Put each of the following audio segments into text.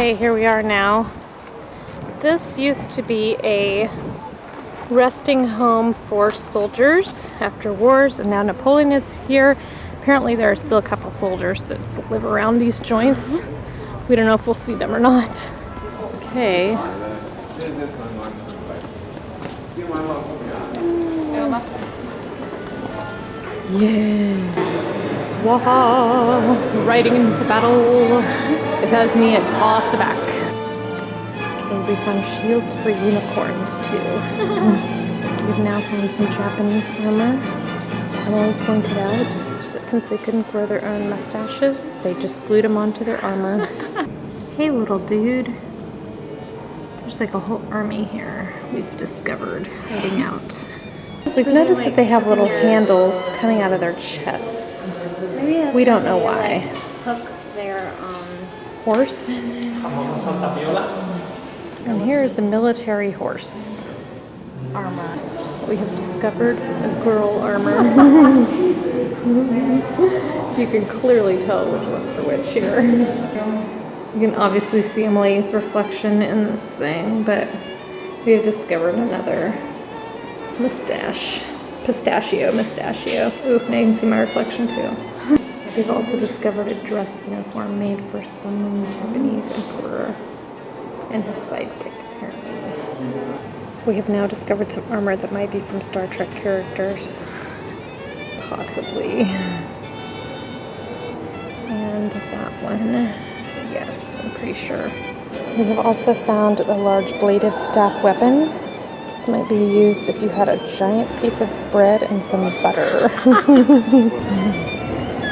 Okay, here we are now. This used to be a resting home for soldiers after wars, and now Napoleon is here. Apparently there are still a couple soldiers that live around these joints. We don't know if we'll see them or not. Okay. Yeah. Waha! Riding into battle. If that was me, I'd fall off the back. Okay, we found shields for unicorns too. We've now found some Japanese armor. Emily pointed out that since they couldn't grow their own mustaches, they just glued them onto their armor. Hey little dude. There's like a whole army here we've discovered hiding out. We've noticed that they have little handles coming out of their chests. Maybe that's we don't know why. Hook their horse. And here is a military horse. armor. We have discovered a girl armor. You can clearly tell which ones are which here. You can obviously see Emily's reflection in this thing, but we have discovered another pistachio. Ooh, now you can see my reflection too. We've also discovered a dress uniform made for some Japanese emperor and his sidekick, apparently. We have now discovered some armor that might be from Star Trek characters. Possibly. And that one. Yes, I'm pretty sure. We have also found a large bladed staff weapon. This might be used if you had a giant piece of bread and some butter.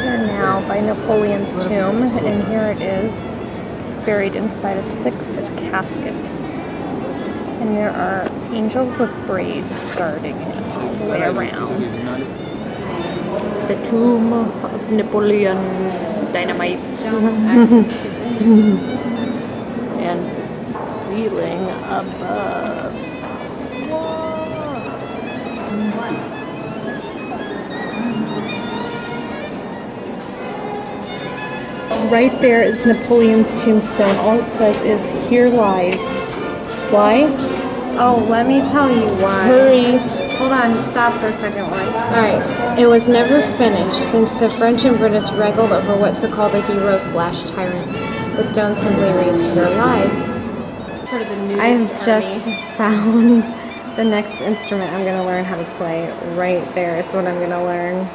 We're now by Napoleon's tomb, and here it is. It's buried inside of 6 caskets. And there are angels with braids guarding it all the way around. The tomb of Napoleon Dynamite. And the ceiling above. Right there is Napoleon's tombstone. All it says is, "Here lies." Why? Oh, let me tell you why. Hurry. Hold on, stop for a second. Alright, it was never finished since the French and British wrangled over what's called a hero/tyrant. The stone simply reads, "Here lies." I've just found the next instrument I'm going to learn how to play. Right there is what I'm going to learn.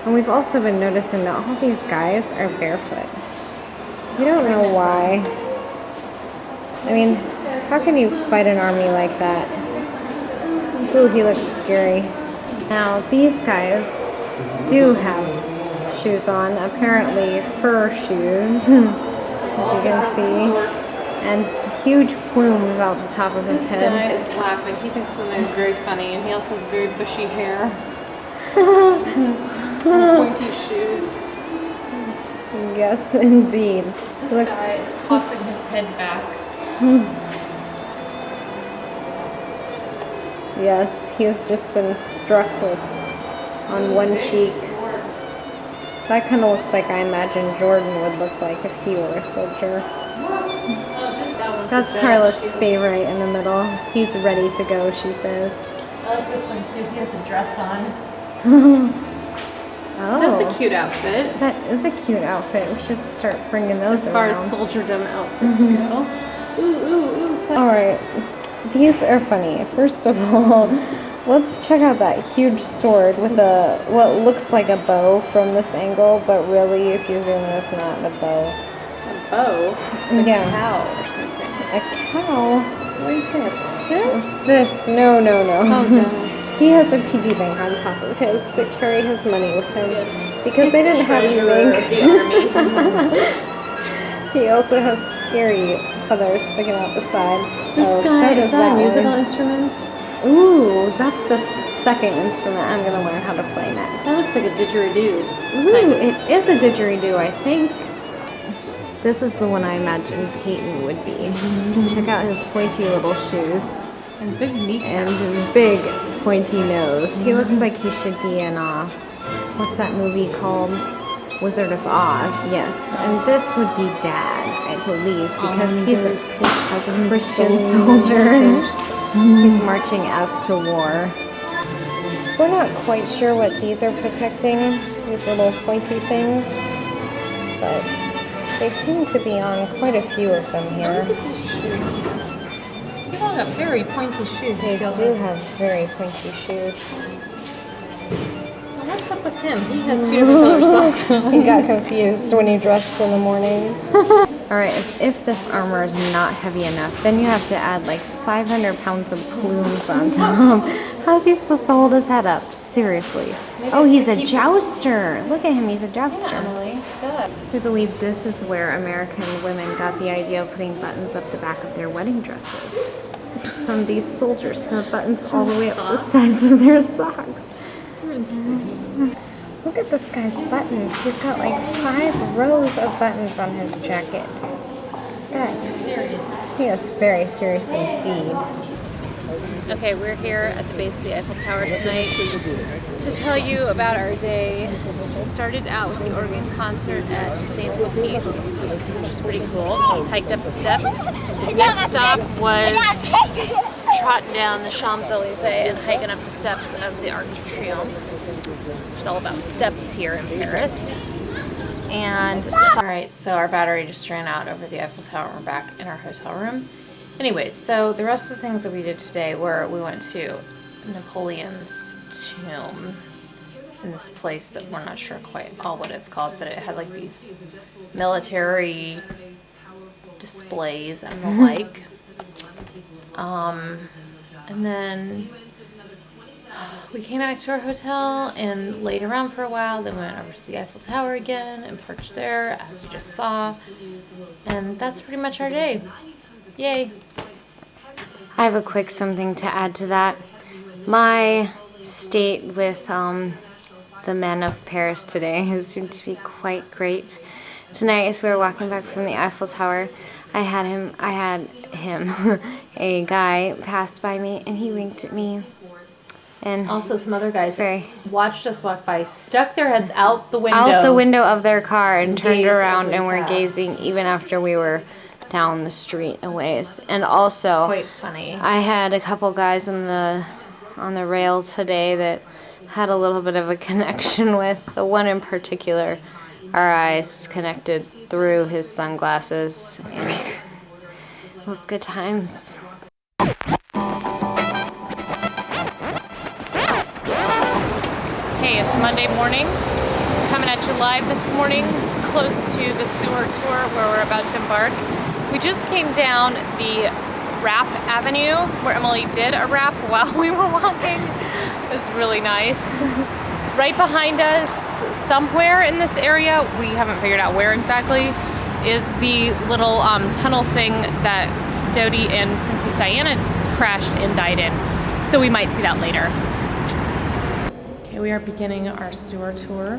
And we've also been noticing that all these guys are barefoot. We don't know why. I mean, how can you fight an army like that? Ooh, he looks scary. Now, these guys do have shoes on. Apparently fur shoes, as you can see. And huge plumes out the top of his head. This guy is laughing. He thinks something is very funny, and he also has very bushy hair. Pointy shoes. Yes, indeed. This guy is tossing his head back. Yes, he has just been struck with on one cheek. That kind of looks like I imagine Jordan would look like if he were a soldier. That's Carla's favorite in the middle. He's ready to go, she says. I like this one too. He has a dress on. Oh, That's a cute outfit. that is a cute outfit. We should start bringing those As far around. as soldierdom outfits go. Ooh. All right, these are funny. First of all, let's check out that huge sword with what looks like a bow from this angle, but really, if you zoom in, it's not a bow. A bow? It's a cow or something. A cow? What are you saying? This? No. Oh, no. He has a piggy bank on top of his to carry his money with him. Yes. Because they didn't have any banks. The army. He also has scary feathers sticking out the side. This guy, so is that a musical one. instrument? Ooh, that's the second instrument I'm going to learn how to play next. That looks like a didgeridoo. Ooh, it is a didgeridoo, I think. This is the one I imagined Peyton would be. Check out his pointy little shoes. And big kneecaps. And his big pointy nose. He looks like he should be in, what's that movie called? Wizard of Oz, yes. And this would be Dad, I believe, because he's a Christian soldier. He's marching as to war. We're not quite sure what these are protecting, these little pointy things, but they seem to be on quite a few of them here. Look at these shoes. They all got very pointy shoes. They do have very pointy shoes. Well, what's up with him? He has 2 different color socks on. He got confused when he dressed in the morning. Alright, as if this armor is not heavy enough, then you have to add like 500 pounds of plumes on top. How's he supposed to hold his head up? Seriously. Oh, he's a jouster. Look at him, he's a jouster. Emily, duh. We believe this is where American women got the idea of putting buttons up the back of their wedding dresses. From these soldiers who have buttons all the way up the sides of their socks. Look at this guy's buttons. He's got like 5 rows of buttons on his jacket. Guys, Serious. he is very serious indeed. Okay, we're here at the base of the Eiffel Tower tonight to tell you about our day. We started out with the organ concert at Saint-Sulpice, which is pretty cool. Hiked up the steps. Next stop was trotting down the Champs-Elysees and hiking up the steps of the Arc de Triomphe. It's all about steps here in Paris. And alright, so our battery just ran out over the Eiffel Tower. We're back in our hotel room. Anyways, so the rest of the things that we did today were we went to Napoleon's tomb in this place that we're not sure quite all what it's called, but it had like these military displays and the like. And then we came back to our hotel and laid around for a while, then we went over to the Eiffel Tower again and perched there, as you just saw. And that's pretty much our day. Yay. I have a quick something to add to that. My state with the men of Paris today has seemed to be quite great. Tonight, as we were walking back from the Eiffel Tower, I had him, a guy passed by me and he winked at me. And Also, some other guys very- watched us walk by, stuck their heads out the window. out the window of their car and turned Gaze as around we and were passed. gazing even after we were down the street a ways. And also, Quite funny. I had a couple guys on the rail today that had a little bit of a connection with. The one in particular, our eyes connected through his sunglasses, and it was good times. Hey, it's Monday morning. Coming at you live this morning, close to the sewer tour where we're about to embark. We just came down the Rap Avenue where Emily did a rap while we were walking. It was really nice. Right behind us, somewhere in this area, we haven't figured out where exactly, is the little tunnel thing that Dodie and Princess Diana crashed and died in. So we might see that later. Okay, we are beginning our sewer tour.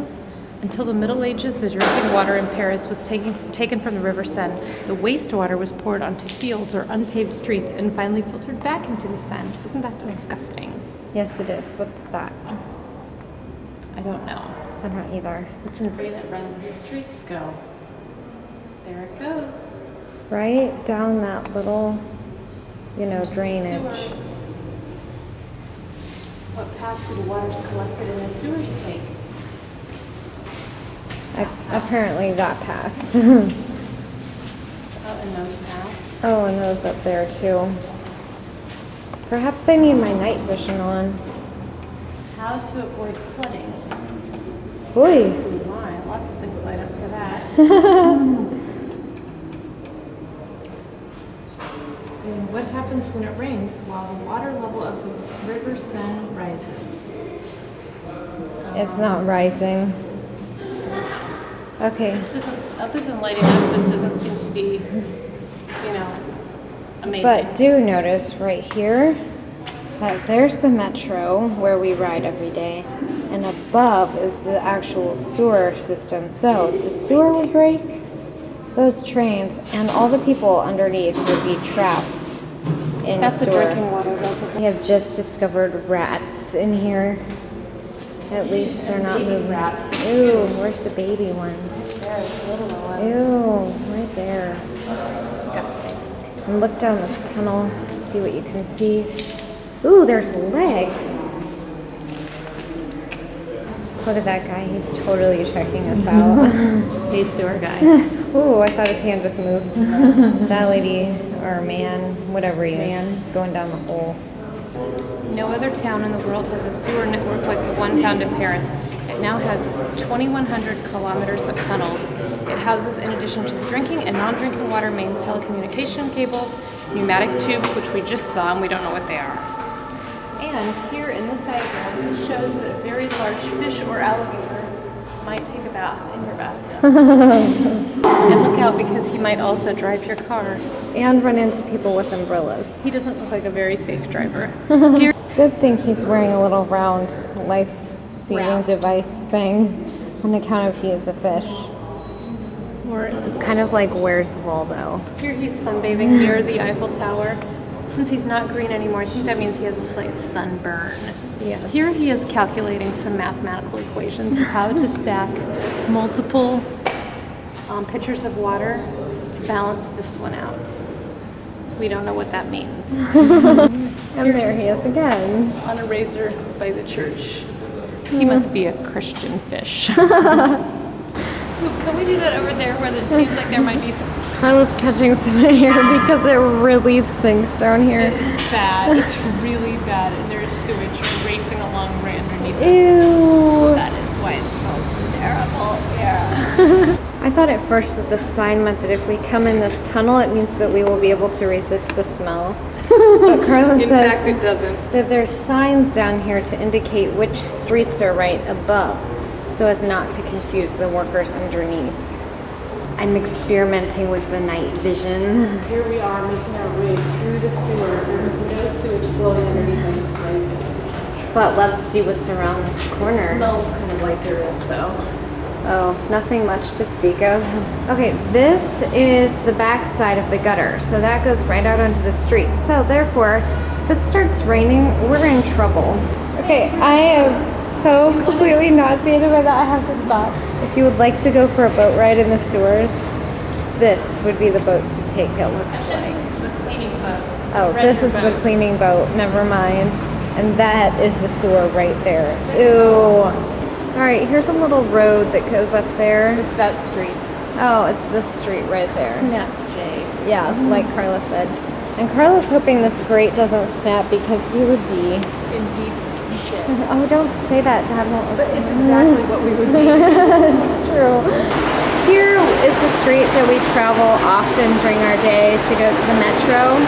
Until the Middle Ages, the drinking water in Paris was taken from the River Seine. The wastewater was poured onto fields or unpaved streets and finally filtered back into the Seine. Isn't that disgusting? Yes, it is. What's that? I don't know. I don't either. What's in the way that runs the streets go? There it goes. Right down that little, drainage. Sewer. What path do the waters collected in the sewers take? Apparently that path. Oh, and those paths. Oh, and those up there too. Perhaps I need my night vision on. How to avoid flooding. Boy. Oh my, lots of things light up for that. And what happens when it rains while the water level of the River Seine rises? It's not rising. Okay. This doesn't, other than lighting up, this doesn't seem to be, amazing. But do notice right here that there's the metro where we ride every day, and above is the actual sewer system. So if the sewer would break, those trains and all the people underneath would be trapped in That's sewer. the drinking water reservoir. We have just discovered rats in here. At least they're not Baby moving. rats. Ew, where's the baby ones? There's little ones. Ew, right there. That's disgusting. And look down this tunnel, see what you can see. Ooh, there's legs. Look at that guy, he's totally checking us out. Hey, sewer guy. Ooh, I thought his hand just moved. That lady, or man, whatever he is, going down the hole. No other town in the world has a sewer network like the one found in Paris. It now has 2,100 kilometers of tunnels. It houses, in addition to the drinking and non-drinking water mains, telecommunication cables, pneumatic tubes, which we just saw and we don't know what they are. And here in this diagram, it shows that a very large fish or alligator might take a bath in your bathtub. And look out, because he might also drive your car. And run into people with umbrellas. He doesn't look like a very safe driver. Here, Good thing he's wearing a little round life-saving Raft. device thing on account of he is a fish. It's kind of like Where's Waldo? here he's sunbathing near the Eiffel Tower. Since he's not green anymore, I think that means he has a slight sunburn. Yes. Here he is calculating some mathematical equations of how to stack multiple pitchers of water to balance this one out. We don't know what that means. And there he is again. On a razor by the church. He must be a Christian fish. Can we do that over there where it seems like there might be some... Carla's catching some air because it really stinks down here. It is bad. It's really bad. And there is sewage racing along right underneath us. Ew. That is why it smells terrible here. I thought at first that the sign meant that if we come in this tunnel, it means that we will be able to resist the smell. But Carla In says fact, it doesn't. that there's signs down here to indicate which streets are right above, so as not to confuse the workers underneath. I'm experimenting with the night vision. Here we are making our way through the sewer. There's no sewage flowing underneath us right in this structure. But let's see what's around this It corner. smells kind of like there is, though. Oh, nothing much to speak of. Okay, this is the back side of the gutter, so that goes right out onto the street. So therefore, if it starts raining, we're in trouble. Okay, I am so completely nauseated by that, I have to stop. If you would like to go for a boat ride in the sewers, this would be the boat to take, it looks like. This is the cleaning boat. Oh, this is the cleaning boat, never mind. And that is the sewer right there. Ew. All right, here's a little road that goes up there. It's that street. Oh, it's this street right there. Yeah, Jay. Yeah, like Carla said. And Carla's hoping this grate doesn't snap because we would be... In deep shit. Oh, don't say that. That won't... But it's exactly what we would be. It's true. Here is the street that we travel often during our day to go to the metro.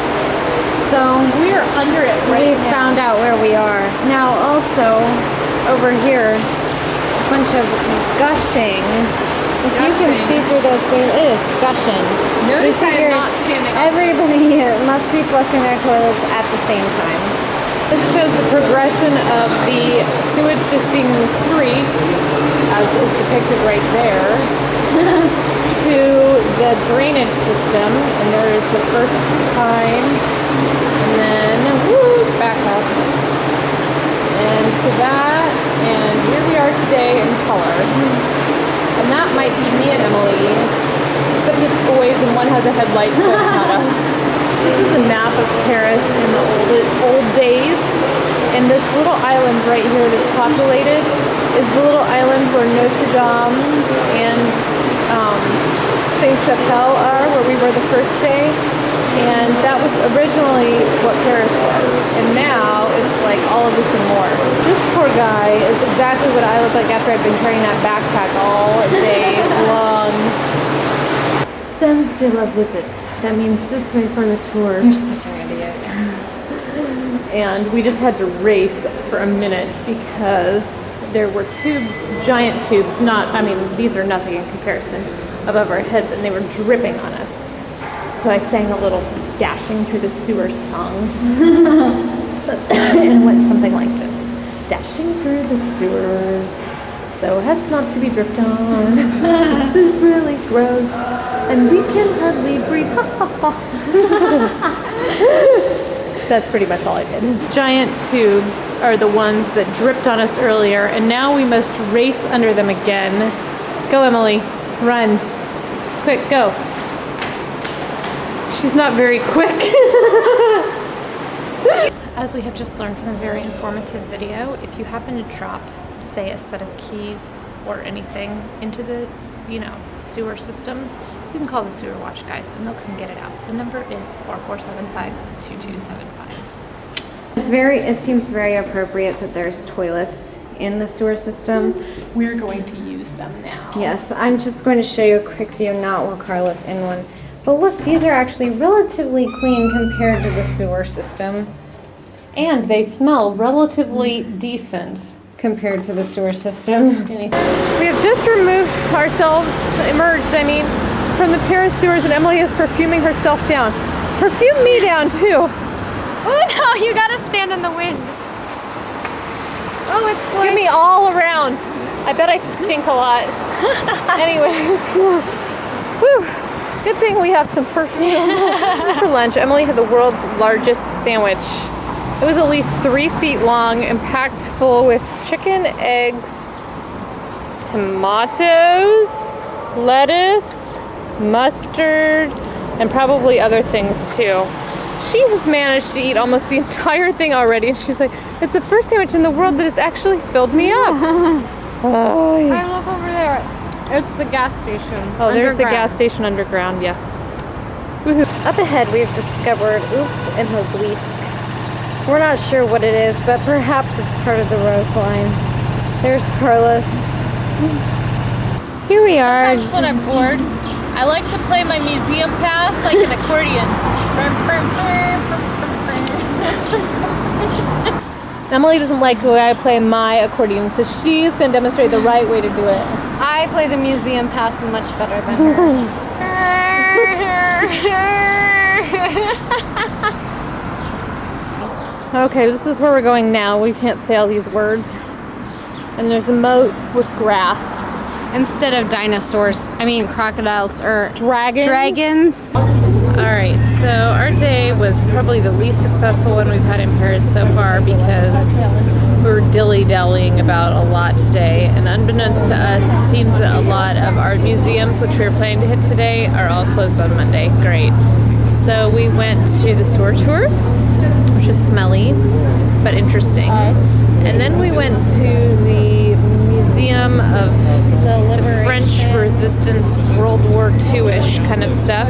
So We are under it we right now. found out where we are. Now also, over here, a bunch of gushing. If you can Gushing. see through those things, it is gushing. Notice You I am figure not standing up. everybody must be flushing their toilets at the same time. This shows the progression of the sewage just being in the street, as is depicted right there, to the drainage system. And there is the first kind, and then woo, back up, and to that, and here we are today in color. And that might be me and Emily, except it's boys and one has a headlight, so it's not us. This is a map of Paris in the old days, and this little island right here that's populated is the little island where Notre Dame and Saint-Chapelle are, where we were the first day, and that was originally what Paris was, and now it's like all of this and more. This poor guy is exactly what I look like after I've been carrying that backpack all day long. Sens de la visit. That means this way for the tour. You're such an idiot. And we just had to race for a minute because there were tubes, giant tubes, these are nothing in comparison, above our heads, and they were dripping on us. So I sang a little Dashing Through the Sewer song. And it went something like this. Dashing through the sewers, so as not to be dripped on. This is really gross, and we can hardly breathe. That's pretty much all I did. These giant tubes are the ones that dripped on us earlier, and now we must race under them again. Go, Emily. Run. Quick, go. She's not very quick. As we have just learned from a very informative video, if you happen to drop, say, a set of keys or anything into the, sewer system, you can call the sewer watch guys and they'll come get it out. The number is 4475-2275. It seems very appropriate that there's toilets in the sewer system. We're going to use them now. Yes, I'm just going to show you a quick view, not while Carla's in one. But look, these are actually relatively clean compared to the sewer system. And they smell relatively decent Compared to the sewer system. We have just emerged, from the Paris sewers, and Emily is perfuming herself down. Perfume me down too. Oh no, you gotta stand in the wind. Oh, it's Give me all around. I bet I stink a lot. Anyways, whew. Good thing we have some perfume. For lunch, Emily had the world's largest sandwich. It was at least 3 feet long and packed full with chicken, eggs, tomatoes, lettuce, mustard, and probably other things too. She has managed to eat almost the entire thing already, and she's like, it's the first sandwich in the world that has actually filled me up. Oh, yeah. Hey, look over there. It's the gas station. Oh, there's the gas station underground, yes. Woohoo. Up ahead, we've discovered an obelisk. We're not sure what it is, but perhaps it's part of the Rose line. There's Carla. Here we are. Sometimes when I'm bored, I like to play my museum pass like an accordion. Emily doesn't like the way I play my accordion, so she's going to demonstrate the right way to do it. I play the museum pass much better than her. Okay, this is where we're going now. We can't say all these words. And there's a moat with grass. Instead of crocodiles or Dragons. Alright, so our day was probably the least successful one we've had in Paris so far because we were dilly-dallying about a lot today. And unbeknownst to us, it seems that a lot of art museums, which we were planning to hit today, are all closed on Monday. Great. So we went to the sewer tour, which was smelly, but interesting. And then we went to the Museum of the French Resistance, World War II-ish kind of stuff,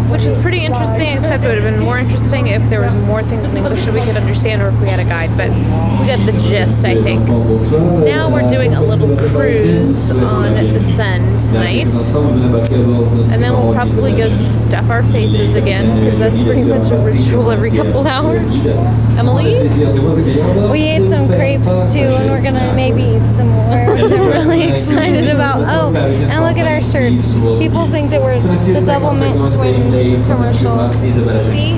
which is pretty interesting, except it would have been more interesting if there was more things in English that we could understand or if we had a guide, but we got the gist, I think. Now we're doing a little cruise on the Seine tonight, and then we'll probably go stuff our faces again, because that's pretty much a ritual every couple hours. Emily? we ate some crepes too, and we're gonna maybe eat some more, which I'm really excited about. Oh, and look at our shirts. People think that we're the double mint twin commercials. See?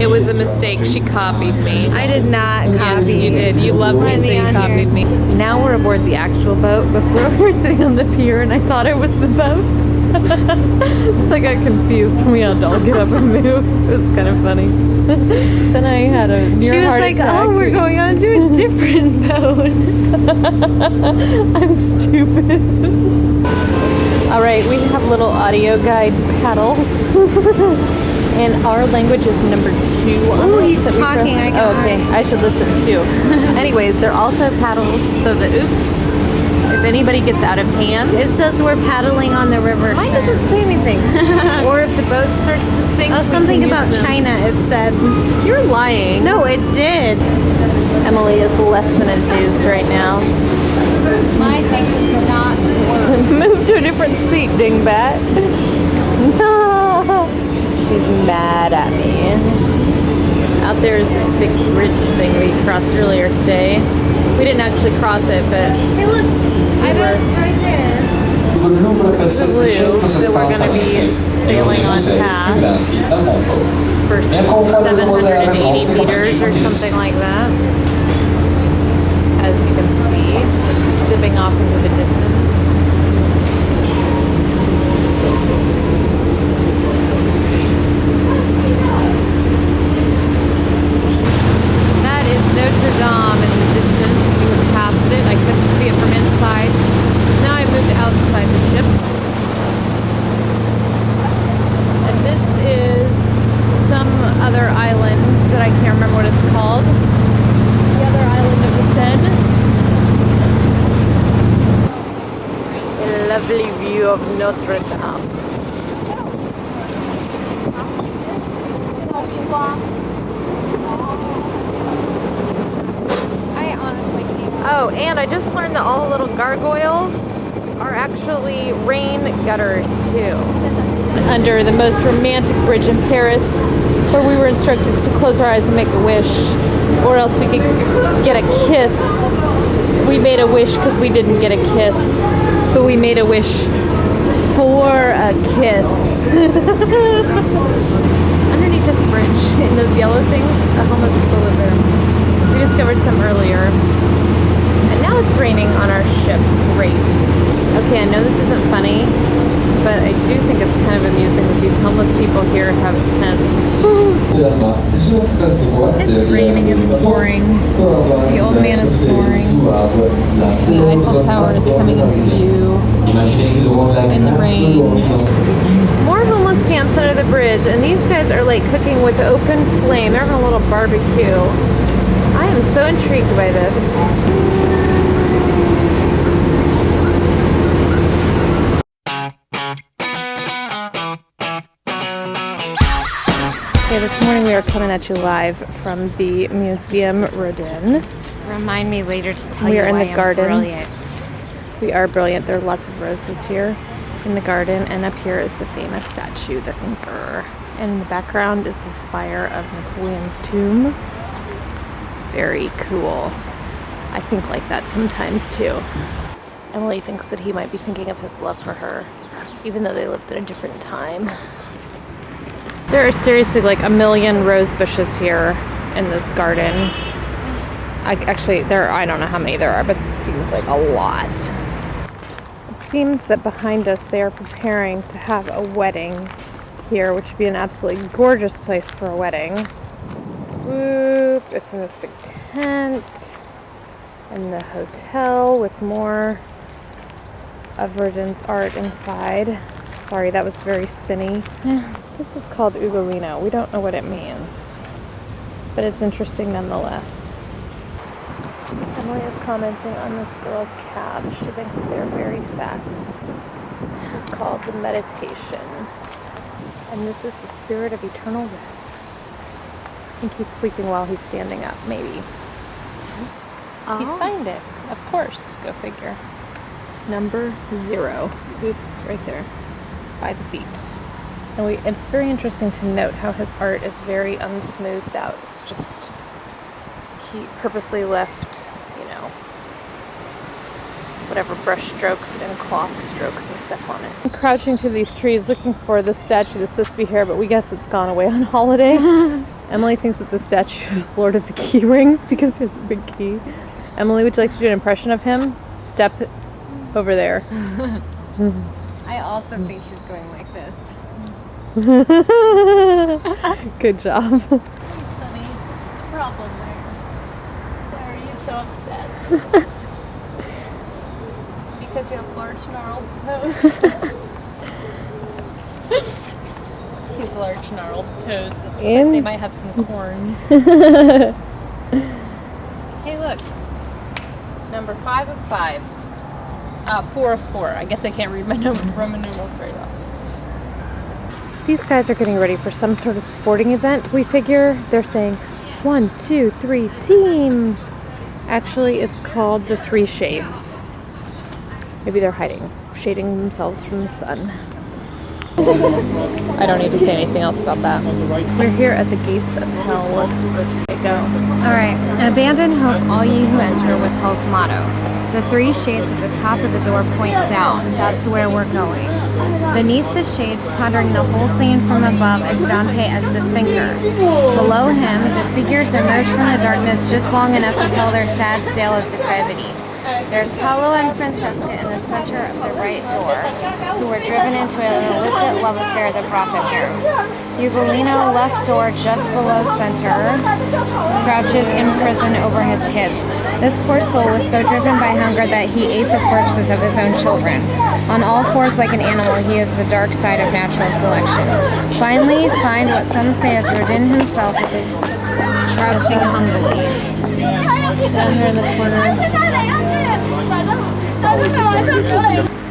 It was a mistake. She copied me. I did not copy. Yes, you did. You love me, so you copied me. Now we're aboard the actual boat. Before we were sitting on the pier, and I thought it was the boat. So I got confused when we had to all get up and move. It was kind of funny. Then I had a near She was heart like, attack. oh, we're going on to a different boat. I'm stupid. All right, we have little audio guide paddles. And our language is number 2. Ooh, he's talking. I can okay, I should listen too. Anyways, they're also paddles so that, if anybody gets out of hand. It says we're paddling on the river. Why does it say anything? Or if the boat starts to sink. Oh, something about China, it said. You're lying. No, it did. Emily is less than enthused right now. My thing does not work. Move to a different seat, dingbat. No. She's mad at me. Out there is this big bridge thing we crossed earlier today. We didn't actually cross it, but Hey, look. I bet it's right there. this is the blue that we're going to be sailing on past for 780 meters or something like that. As you can see, zipping off into the distance. lovely view of Notre Dame. I honestly can't. Oh, and I just learned that all the little gargoyles are actually rain gutters too. Under the most romantic bridge in Paris, where we were instructed to close our eyes and make a wish, or else we could get a kiss. We made a wish because we didn't get a kiss, but we made a wish for a kiss. Underneath this bridge, in those yellow things, the homeless people live there. We discovered some earlier. And now it's raining on our ship. Great. Okay, I know this isn't funny, but I do think it's kind of amusing that these homeless people here have tents. It's raining, it's pouring. The old man is snoring. The Eiffel Tower is coming into view in the rain. More homeless camps under the bridge, and these guys are like cooking with open flame. They're having a little barbecue. I am so intrigued by this. Okay, this morning we are coming at you live from the Musée Rodin. Remind me later to tell We you are in why the I'm gardens. brilliant. We are brilliant. There are lots of roses here in the garden, and up here is the famous statue, the thinker. And in the background is the spire of Napoleon's tomb. Very cool. I think like that sometimes too. Emily thinks that he might be thinking of his love for her, even though they lived in a different time. There are seriously like a million rose bushes here in this garden. Actually, I don't know how many there are, but it seems like a lot. It seems that behind us they are preparing to have a wedding here, which would be an absolutely gorgeous place for a wedding. Whoop, it's in this big tent in the hotel with more of Rodin's art inside. Sorry, that was very spinny. This is called Ugolino. We don't know what it means, but it's interesting nonetheless. Emily is commenting on this girl's calves. She thinks that they're very fat. This is called the meditation. And this is the spirit of eternal rest. I think he's sleeping while he's standing up, maybe. Oh. He signed it, of course. Go figure. Number 0. Oops, right there. By the feet. And it's very interesting to note how his art is very unsmoothed out. It's just, he purposely left, you know, whatever brush strokes and cloth strokes and stuff on it. I'm crouching through these trees looking for the statue that's supposed to be here, but we guess it's gone away on holiday. Emily thinks that the statue is Lord of the Key Rings because he has a big key. Emily, would you like to do an impression of him? Step over there. I also think he's going like this. Good job. Hey, Sonny, what's the problem there? Why are you so upset? Because you have large gnarled toes. He's large gnarled toes that looks like they might have some corns. Hey, look. Number 5 of 5. 4 of 4. I guess I can't read my Roman numerals very well. These guys are getting ready for some sort of sporting event, we figure. They're saying 1, 2, 3, team. Actually, it's called the 3 Shades. Maybe they're shading themselves from the sun. I don't need to say anything else about that. We're here at the gates of hell. Go. Alright, abandon hope all ye who enter was hell's motto. The 3 shades at the top of the door point down. That's where we're going. Beneath the shades, pondering the whole scene from above, is Dante as the thinker. Below him, the figures emerge from the darkness just long enough to tell their sad tale of depravity. There's Paolo and Francesca in the center of the right door, who were driven into an illicit love affair that brought them here. Ugolino, left door just below center, crouches in prison over his kids. This poor soul was so driven by hunger that he ate the corpses of his own children. On all fours like an animal, he is the dark side of natural selection. Finally, find what some say is Rodin himself, crouching humbly. Down here in the corner.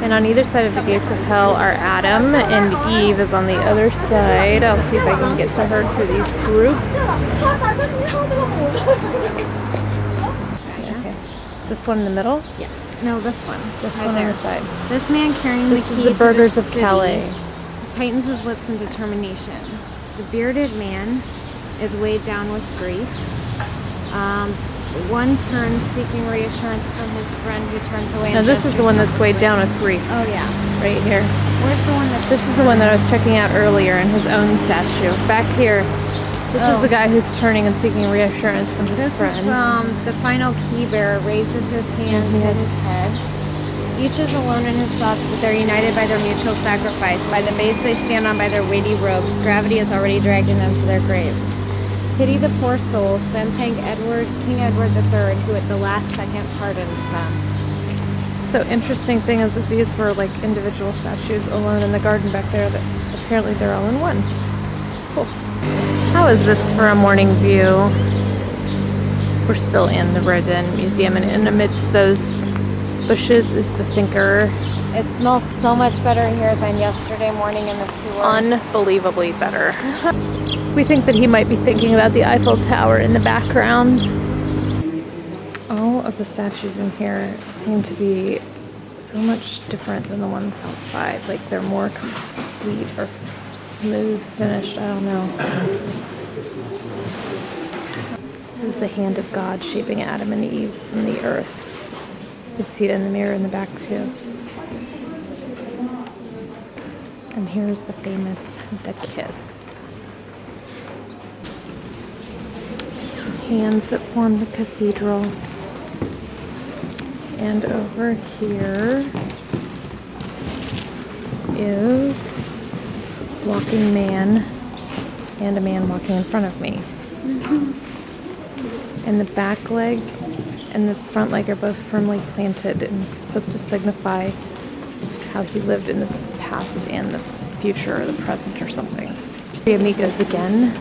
And on either side of the gates of hell are Adam, and Eve is on the other side. I'll see if I can get to her through these groups. Okay. This one in the middle? Yes. No, this one. This right one there. on the side. This man carrying This the is key the to Burgers the of city Calais. tightens his lips in determination. The bearded man is weighed down with grief. One turns seeking reassurance from his friend who turns away. Now this is the one that's weighed down with grief. Oh yeah. Right here. Where's the one that's... This is the one that I was checking out earlier in his own statue. Back here, this is the guy who's turning and seeking reassurance from his This friend. is the final key bearer raises his hand to his head. Each is alone in his thoughts, but they're united by their mutual sacrifice. By the base they stand on by their weighty robes. Gravity is already dragging them to their graves. Pity the poor souls, then thank King Edward III, who at the last second pardoned them. So interesting thing is that these were like individual statues alone in the garden back there, that apparently they're all in one. Cool. How is this for a morning view? We're still in the Rodin Museum, and in amidst those bushes is the Thinker. It smells so much better here than yesterday morning in the sewers. Unbelievably better. We think that he might be thinking about the Eiffel Tower in the background. All of the statues in here seem to be so much different than the ones outside. Like they're more complete or smooth finished. I don't know. This is the hand of God shaping Adam and Eve from the earth. You can see it in the mirror in the back too. And here's the famous The Kiss. Hands that form the cathedral. And over here is walking man and a man walking in front of me. And the back leg and the front leg are both firmly planted, and it's supposed to signify how he lived in the past and the future or the present or something. The amigos again.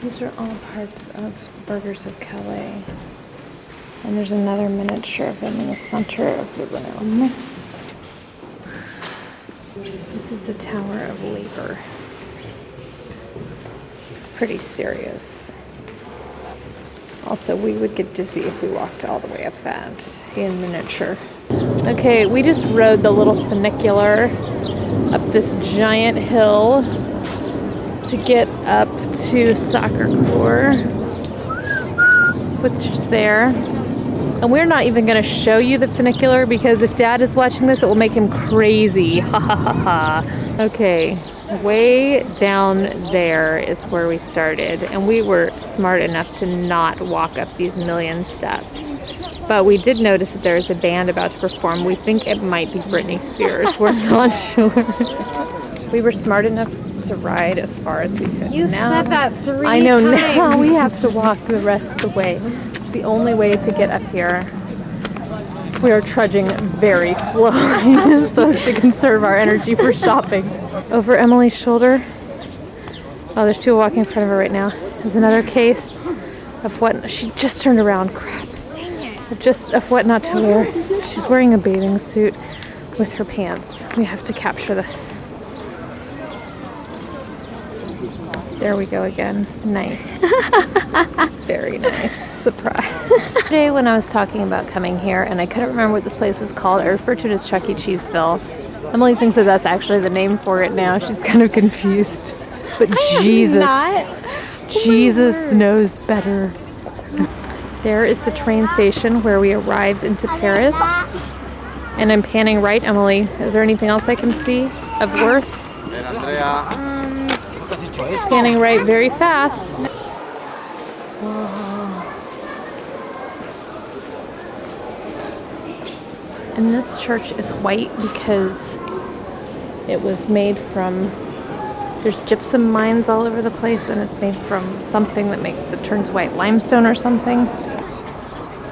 These are all parts of Burgers of Calais. And there's another miniature of them in the center of the room. This is the Tower of Labor. It's pretty serious. Also, we would get dizzy if we walked all the way up that in miniature. Okay, we just rode the little funicular up this giant hill to get up to Sacré-Cœur, which is there. And we're not even going to show you the funicular because if Dad is watching this, it will make him crazy. Ha ha ha ha. Okay, way down there is where we started, and we were smart enough to not walk up these million steps. But we did notice that there is a band about to perform. We think it might be Britney Spears. We're not sure. We were smart enough to ride as far as we could. You now, said that 3 I know times. now we have to walk the rest of the way. It's the only way to get up here. We are trudging very slowly so as to conserve our energy for shopping. Over Emily's shoulder. Oh, there's people walking in front of her right now. There's another case of what she just turned around. Crap. Just of what not to wear. She's wearing a bathing suit with her pants. We have to capture this. There we go again. Nice. Very nice. Surprise. Today when I was talking about coming here and I couldn't remember what this place was called, I referred to it as Chuck E. Cheeseville. Emily thinks that that's actually the name for it now. She's kind of confused. But Jesus knows better. There is the train station where we arrived into Paris. And I'm panning right, Emily. Is there anything else I can see of worth? Panning right very fast. And this church is white because it was made from, there's gypsum mines all over the place, and it's made from something that turns white, limestone or something.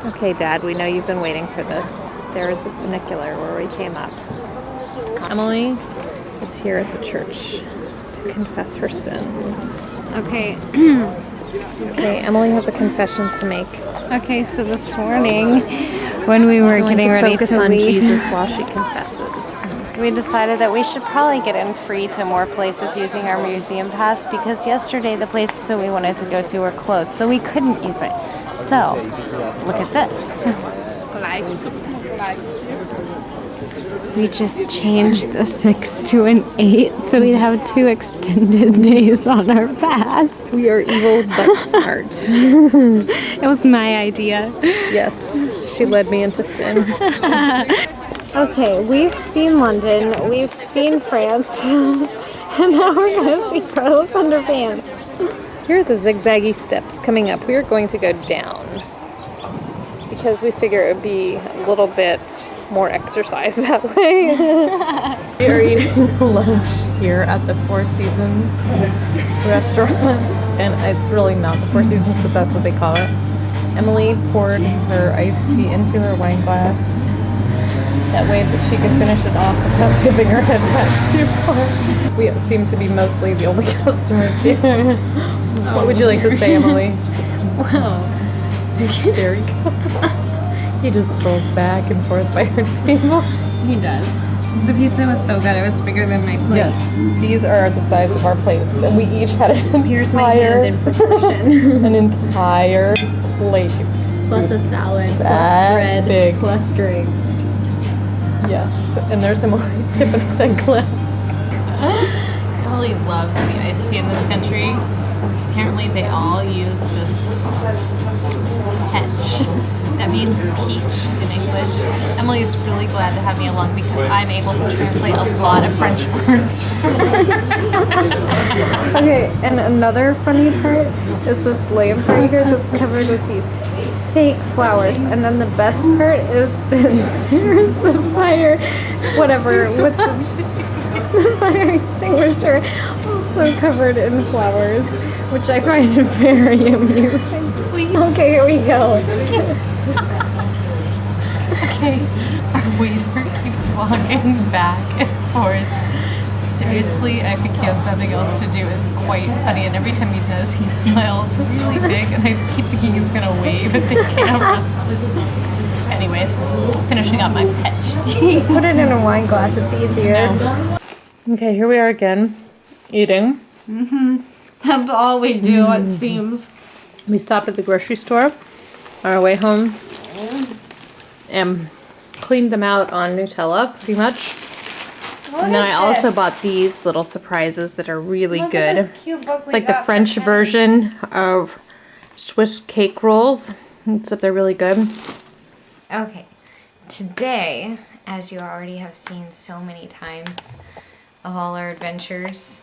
Okay, Dad, we know you've been waiting for this. There is a funicular where we came up. Emily is here at the church to confess her sins. Okay. Okay, Emily has a confession to make. Okay, so this morning when we were getting ready focus to on leave. Jesus while she confesses. We decided that we should probably get in free to more places using our museum pass because yesterday the places that we wanted to go to were closed, so we couldn't use it. So, look at this. We just changed the 6 to an 8 so we'd have 2 extended days on our pass. We are evil but smart. It was my idea. Yes, she led me into sin. Okay, we've seen London, we've seen France, and now we're gonna see Carlos Underpants. Here are the zigzaggy steps coming up. We are going to go down because we figure it would be a little bit more exercise that way. We are eating lunch here at the Four Seasons restaurant, and it's really not the Four Seasons, but that's what they call it. Emily poured her iced tea into her wine glass. That way that she could finish it off without tipping her head back too far. We seem to be mostly the only customers here. What would you like to say, Emily? Wow. There he goes. He just strolls back and forth by her table. He does. The pizza was so good, it was bigger than my plate. Yes, these are the size of our plates, and we each had Here's my hand in proportion. an entire plate. Plus a salad, That plus bread, big. plus drink. Yes, and there's Emily tipping that glass. Emily loves the iced tea in this country. Apparently they all use this peach. That means peach in English. Emily is really glad to have me along because I'm able to translate a lot of French words for her. Okay, and another funny part is this lamp right here that's covered with these fake flowers. And then the best part is that there's the fire, whatever, what's the fire extinguisher also covered in flowers, which I find very amusing. Okay, here we go. Okay, our waiter keeps walking back and forth. Seriously, I think he has something else to do. It's quite funny, and every time he does, he smiles really big, and I keep thinking he's gonna wave at the camera. Anyways, finishing up my peach tea. Put it in a wine glass, it's easier. Okay, here we are again, eating. That's all we do, it seems. We stopped at the grocery store on our way home and cleaned them out on Nutella, pretty much. And then I also bought these little surprises that are really good. It's like the French version of Swiss cake rolls, except they're really good. Okay, today, as you already have seen so many times of all our adventures,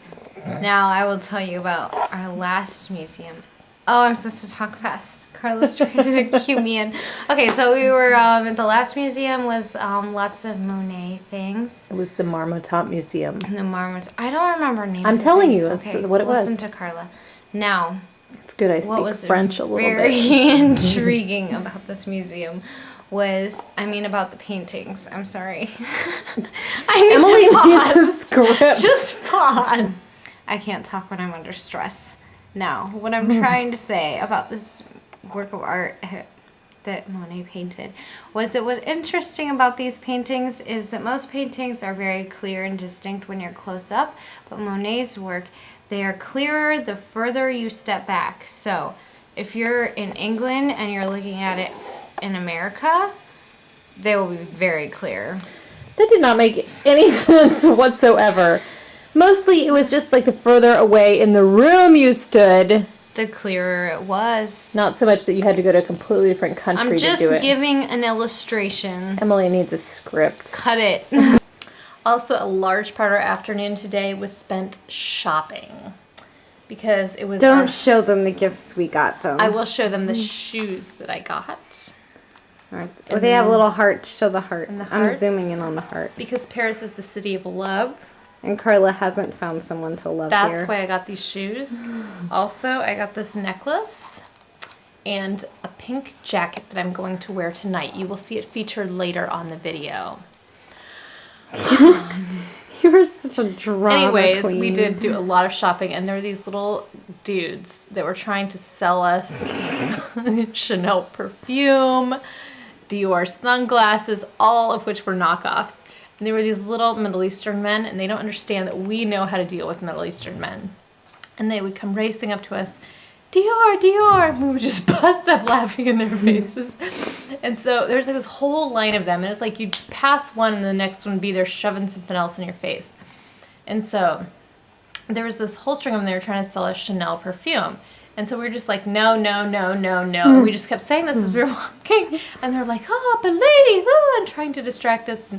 now I will tell you about our last museum. Oh, I'm supposed to talk fast. Carla's trying to cue me in. Okay, so we were at the last museum was lots of Monet things. It was the Marmottan Museum. The Marmot. I don't remember names. I'm of telling things. you, that's Okay, what it was. Listen to Carla. Now, It's good I what was speak French a little very bit. intriguing about this museum was, about the paintings. I'm sorry. I need Emily to pause. needs a script. Just pause. I can't talk when I'm under stress. Now, what I'm trying to say about this work of art that Monet painted was that what's interesting about these paintings is that most paintings are very clear and distinct when you're close up, but Monet's work, they are clearer the further you step back. So, if you're in England and you're looking at it in America, they will be very clear. That did not make any sense whatsoever. Mostly it was just like the further away in the room you stood. The clearer it was. Not so much that you had to go to a completely different country I'm to just do it. giving an illustration. Emily needs a script. Cut it. Also, a large part of our afternoon today was spent shopping because it was. Don't show them the gifts we got, though. I will show them the shoes that I got. Alright. Well, they have a little heart. Show the heart. And the I'm hearts? zooming in on the heart. Because Paris is the city of love. And Carla hasn't found someone to love That's here. why I got these shoes. Also, I got this necklace and a pink jacket that I'm going to wear tonight. You will see it featured later on the video. You were such a drama Anyways, queen. we did do a lot of shopping, and there were these little dudes that were trying to sell us Chanel perfume Dior sunglasses, all of which were knockoffs. And they were these little Middle Eastern men, and they don't understand that we know how to deal with Middle Eastern men. And they would come racing up to us, Dior, Dior, and we would just bust up laughing in their faces. And so there's like this whole line of them, and it's like you'd pass one and the next one would be there shoving something else in your face. And so there was this whole string of them, they were trying to sell us Chanel perfume. And so we were just like, no, no, no, no, no. And we just kept saying this as we were walking. And they're like, oh, but ladies, oh, and trying to distract us.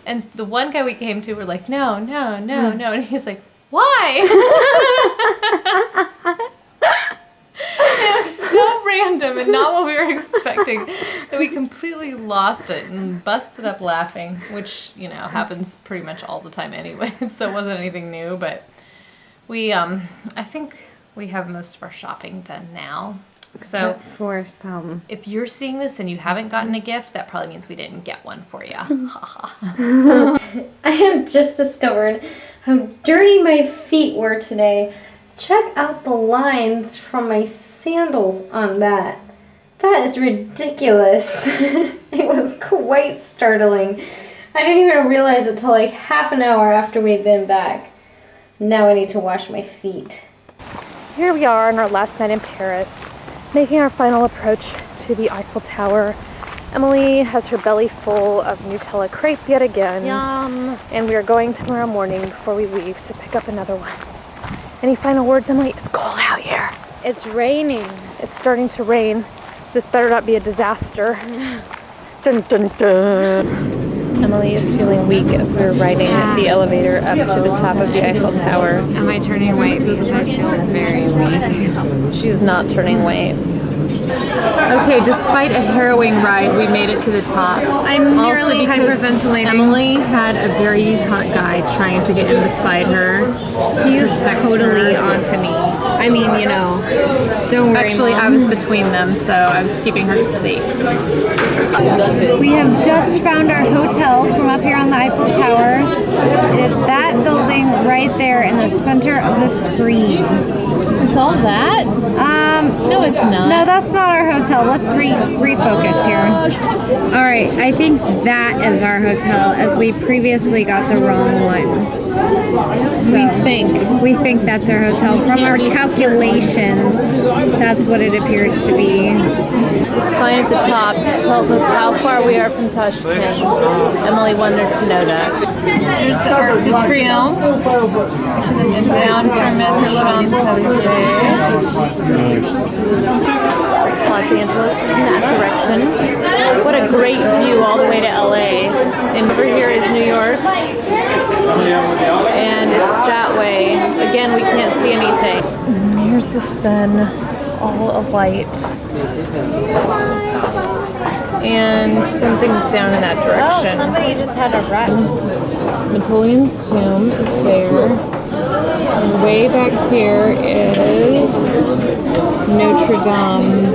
And the one guy we came to, we're like, no, no, no, no. And he's like, why? It was so random and not what we were expecting that we completely lost it and busted up laughing, which, you know, happens pretty much all the time anyway. So it wasn't anything new, but we, I think we have most of our shopping done now. So Except for some. if you're seeing this and you haven't gotten a gift, that probably means we didn't get one for you. I have just discovered how dirty my feet were today. Check out the lines from my sandals on that. That is ridiculous. It was quite startling. I didn't even realize it till like half an hour after we'd been back. Now I need to wash my feet. Here we are on our last night in Paris, making our final approach to the Eiffel Tower. Emily has her belly full of Nutella crepe yet again. Yum. And we are going tomorrow morning before we leave to pick up another one. Any final words, Emily? It's cold out here. It's raining. It's starting to rain. This better not be a disaster. Dun, dun, dun. Emily is feeling weak as we're riding the elevator up to the top of the Eiffel Tower. Am I turning white because I feel very weak? She's not turning white. Okay, despite a harrowing ride, we made it to the top. I'm nearly hyperventilating. Emily had a very hot guy trying to get in beside her. He was totally onto me. I mean, you know, don't worry, Actually, Mom. I was between them, so I was keeping her safe. We have just found our hotel from up here on the Eiffel Tower. It is that building right there in the center of the screen. It's all that? No, it's not. No, that's not our hotel. Let's refocus here. All right, I think that is our hotel, as we previously got the wrong one. So we think that's our hotel. From our calculations, that's what it appears to be. The sign at the top tells us how far we are from Tashkent. Emily wanted to know that. There's the Arc de Triomphe. And down from it, the Champs-Élysées. Los Angeles is in that direction. What a great view all the way to LA. And over here is New York. And it's that way. Again, we can't see anything. Here's the Seine, all alight. And something's down in that direction. Oh, somebody just had a wreck. Napoleon's tomb is there. And way back here is Notre Dame.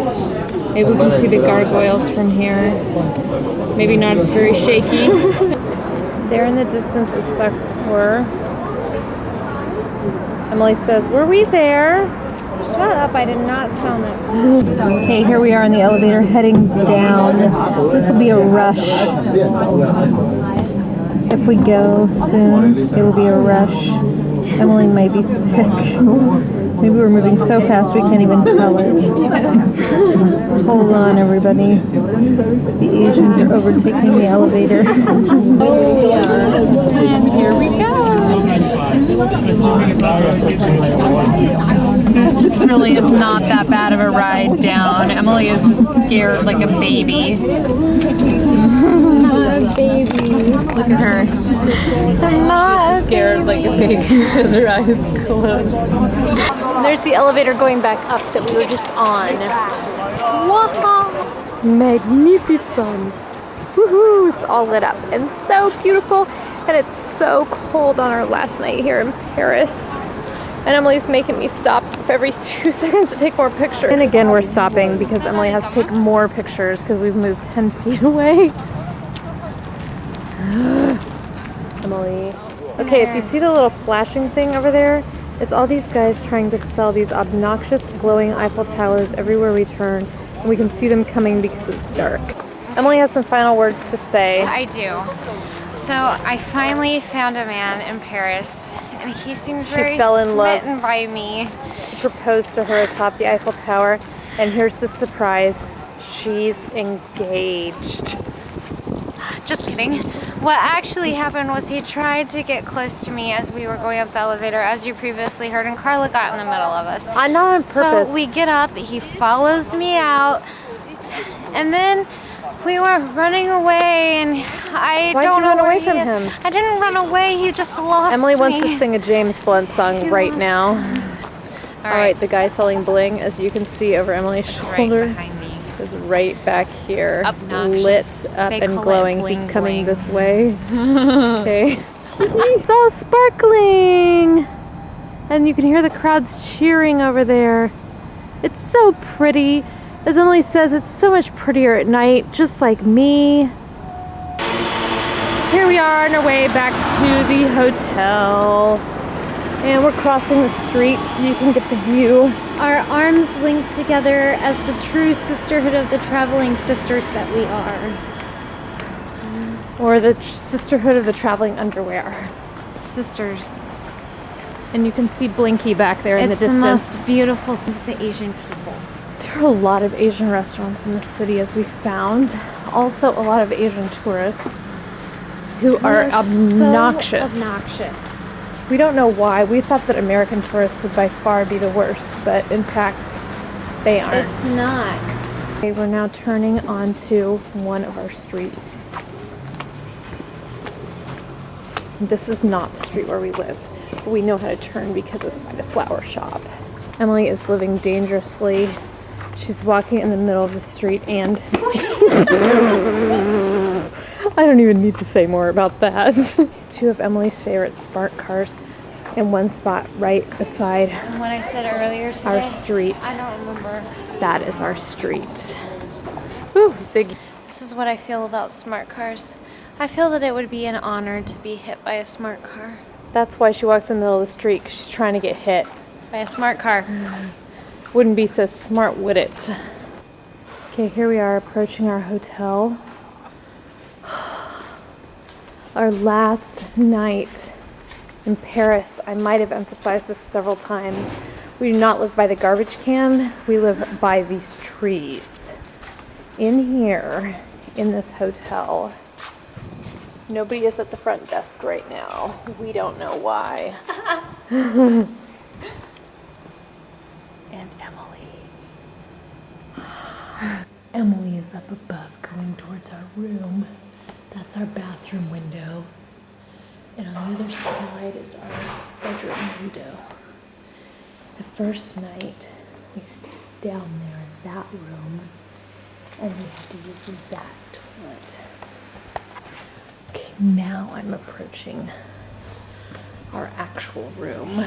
Maybe we can see the gargoyles from here. Maybe not, it's very shaky. There in the distance is Sacré-Cœur. Emily says, were we there? Shut up, I did not sound that. Okay, here we are in the elevator heading down. This will be a rush. If we go soon, it will be a rush. Emily might be sick. Maybe we're moving so fast we can't even tell it. Hold on, everybody. The Asians are overtaking the elevator. Oh, yeah. And here we go. This really is not that bad of a ride down. Emily is just scared like a baby. Not a baby. Look at her. I'm not Scared like a baby because her eyes closed. There's the elevator going back up that we were just on. Wow! Magnificent! Woohoo! It's all lit up and so beautiful, and it's so cold on our last night here in Paris. And Emily's making me stop every 2 seconds to take more pictures. And again, we're stopping because Emily has to take more pictures because we've moved 10 feet away. Emily. Okay, if you see the little flashing thing over there, it's all these guys trying to sell these obnoxious glowing Eiffel Towers everywhere we turn. And we can see them coming because it's dark. Emily has some final words to say. I do. So I finally found a man in Paris, and he seemed very fell in love. smitten by me. Proposed to her atop the Eiffel Tower, and here's the surprise. She's engaged. Just kidding. What actually happened was he tried to get close to me as we were going up the elevator, as you previously heard, and Carla got in the middle of us. Not on purpose. So we get up, he follows me out, and then we were running away, and I Why'd don't you know run where away he from is. him? I didn't run away, he just lost Emily me. wants to sing a James Blunt song right now. All right, the guy selling bling, as you can see over Emily's shoulder, right behind me. is right back here, Obnoxious. lit up They and call it glowing. bling He's coming bling. this way. Okay. It's all sparkling! And you can hear the crowds cheering over there. It's so pretty. As Emily says, it's so much prettier at night, just like me. Here we are on our way back to the hotel. And we're crossing the street so you can get the view. Our arms linked together as the true sisterhood of the traveling sisters that we are. Or the Sisterhood of the Traveling Underwear. Sisters. And you can see Blinky back there in the It's the distance. most beautiful thing to the Asian people. There are a lot of Asian restaurants in the city, as we found. Also, a lot of Asian tourists who are They're obnoxious. So obnoxious. We don't know why. We thought that American tourists would by far be the worst, but in fact, they aren't. It's not. Okay, we're now turning onto one of our streets. This is not the street where we live, but we know how to turn because it's by the flower shop. Emily is living dangerously. She's walking in the middle of the street and I don't even need to say more about that. Two of Emily's favorite smart cars in one spot right beside What I said earlier today, our street. I don't remember. That is our street. Whew, Ziggy. This is what I feel about smart cars. I feel that it would be an honor to be hit by a smart car. That's why she walks in the middle of the street, 'cause she's trying to get hit. By a smart car. Wouldn't be so smart, would it? Okay, here we are approaching our hotel. Our last night in Paris. I might have emphasized this several times. We do not live by the garbage can. We live by these trees. In here, in this hotel, nobody is at the front desk right now. We don't know why. And Emily. Emily is up above going towards our room. That's our bathroom window. And on the other side is our bedroom window. The first night, we stayed down there in that room, and we had to use that toilet. Okay, now I'm approaching our actual room.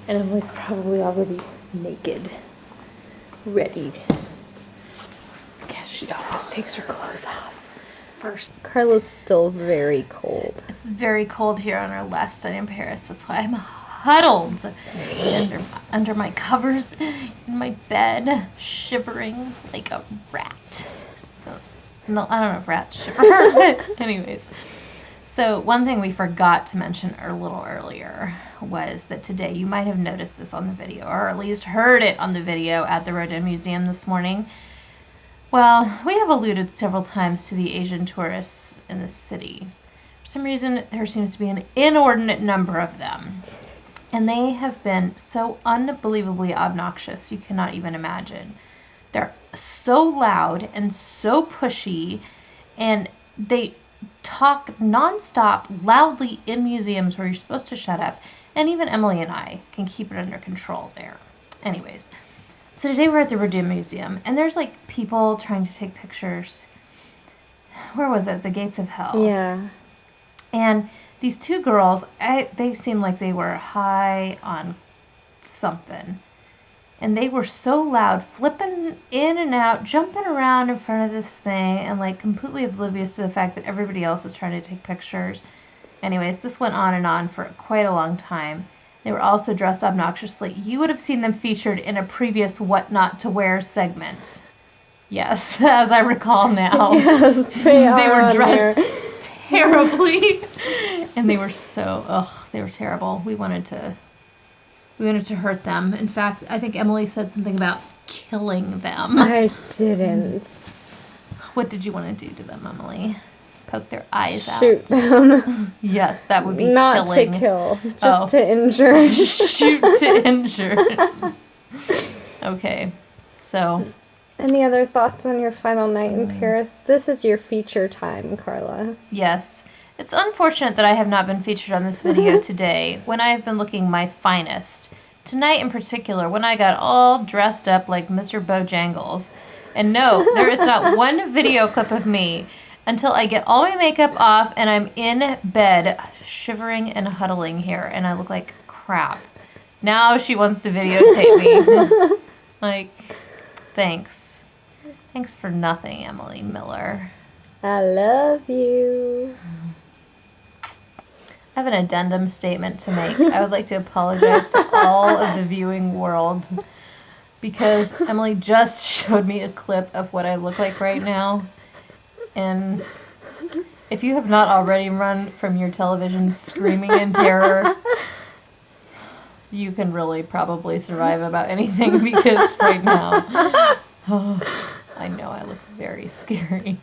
And Emily's probably already naked, ready. I guess she always takes her clothes off. First. Carla's still very cold. It's very cold here on our last night in Paris. That's why I'm huddled under my covers in my bed, shivering like a rat. No, I don't know if rats shiver. Anyways, so one thing we forgot to mention a little earlier was that today, you might have noticed this on the video, or at least heard it on the video at the Rodin Museum this morning. Well, we have alluded several times to the Asian tourists in this city. For some reason, there seems to be an inordinate number of them. And they have been so unbelievably obnoxious, you cannot even imagine. They're so loud and so pushy, and they talk nonstop, loudly in museums where you're supposed to shut up. And even Emily and I can keep it under control there. Anyways. So today we're at the Rodin Museum, and there's like people trying to take pictures. Where was it? The Gates of Hell. Yeah. And these two girls, they seemed like they were high on something. And they were so loud, flipping in and out, jumping around in front of this thing, and like completely oblivious to the fact that everybody else is trying to take pictures. Anyways, this went on and on for quite a long time. They were also dressed obnoxiously. You would have seen them featured in a previous What Not to Wear segment. Yes, as I recall now. Yes, They are were on dressed here. terribly. And they were they were terrible. We wanted to hurt them. In fact, I think Emily said something about killing them. I didn't. What did you want to do to them, Emily? Poke their eyes out. Shoot them. Yes, that would be Not killing. to kill, just to injure. Shoot to injure. Okay, so Any other thoughts on your final night in Paris? This is your feature time, Carla. yes. It's unfortunate that I have not been featured on this video today when I have been looking my finest. Tonight in particular, when I got all dressed up like Mr. Bojangles. And no, there is not one video clip of me until I get all my makeup off and I'm in bed shivering and huddling here and I look like crap. Now she wants to videotape me. Like, thanks. Thanks for nothing, Emily Miller. I love you. I have an addendum statement to make. I would like to apologize to all of the viewing world because Emily just showed me a clip of what I look like right now. And if you have not already run from your television screaming in terror, you can really probably survive about anything because right now, I know I look very scary.